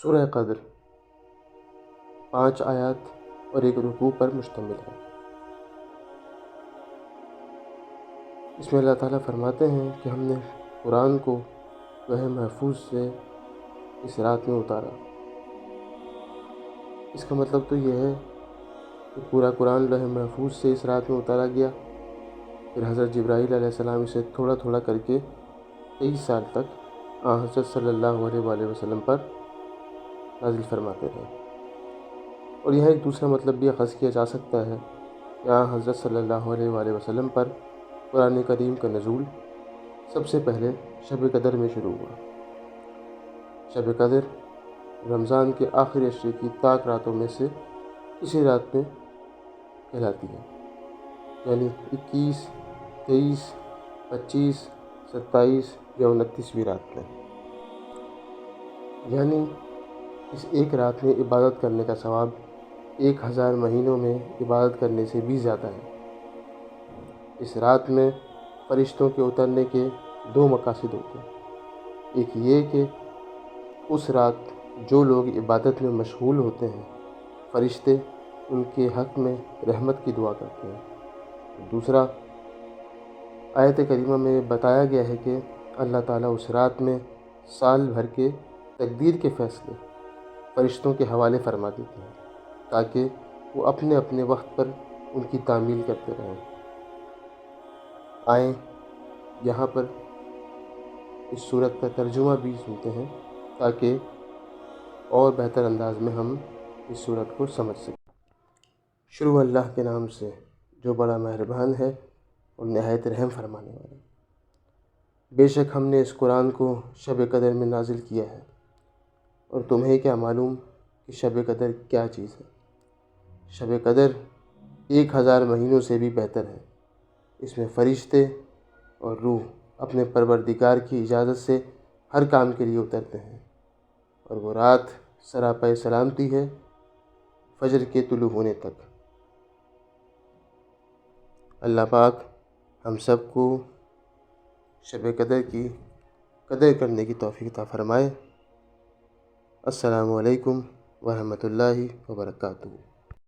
سورہ قدر 5 آیات اور 1 رکوع پر مشتمل ہے۔ اس میں اللہ تعالیٰ فرماتے ہیں کہ ہم نے قرآن کو لوح محفوظ سے اس رات میں اتارا۔ اس کا مطلب تو یہ ہے کہ پورا قرآن لوح محفوظ سے اس رات میں اتارا گیا، پھر حضرت جبرائیل علیہ السلام اسے تھوڑا تھوڑا کر کے 23 سال تک حضرت صلی اللہ علیہ وآلہ وسلم پر نازل فرماتے رہے۔ اور یہاں ایک دوسرا مطلب بھی اخذ کیا جا سکتا ہے کہ حضرت صلی اللہ علیہ وآلہ وسلم پر قرآن کریم کا نزول سب سے پہلے شب قدر میں شروع ہوا۔ شب قدر رمضان کے آخری عشرے کی طاق راتوں میں سے اسی رات میں کہلاتی ہے، یعنی 21، 23، 25، 27 یا 29ویں رات میں۔ یعنی اس ایک رات میں عبادت کرنے کا ثواب 1000 مہینوں میں عبادت کرنے سے بھی زیادہ ہے۔ اس رات میں فرشتوں کے اترنے کے 2 مقاصد ہوتے ہیں۔ ایک یہ کہ اس رات جو لوگ عبادت میں مشغول ہوتے ہیں، فرشتے ان کے حق میں رحمت کی دعا کرتے ہیں۔ دوسرا، آیت کریمہ میں بتایا گیا ہے کہ اللہ تعالیٰ اس رات میں سال بھر کے تقدیر کے فیصلے فرشتوں کے حوالے فرما دیتے ہیں تاکہ وہ اپنے اپنے وقت پر ان کی تعمیل کرتے رہیں۔ آئیں یہاں پر اس صورت کا ترجمہ بھی سنتے ہیں تاکہ اور بہتر انداز میں ہم اس صورت کو سمجھ سکیں۔ شروع اللہ کے نام سے جو بڑا مہربان ہے اور نہایت رحم فرمانے والا۔ بے شک ہم نے اس قرآن کو شب قدر میں نازل کیا ہے، اور تمہیں کیا معلوم کہ شب قدر کیا چیز ہے؟ شب قدر 1000 مہینوں سے بھی بہتر ہے۔ اس میں فرشتے اور روح اپنے پروردگار کی اجازت سے ہر کام کے لیے اترتے ہیں، اور وہ رات سراپے سلامتی ہے فجر کے طلوع ہونے تک۔ اللہ پاک ہم سب کو شب قدر کی قدر کرنے کی توفیق عطا فرمائے۔ السلام علیکم ورحمۃ اللہ وبرکاتہ۔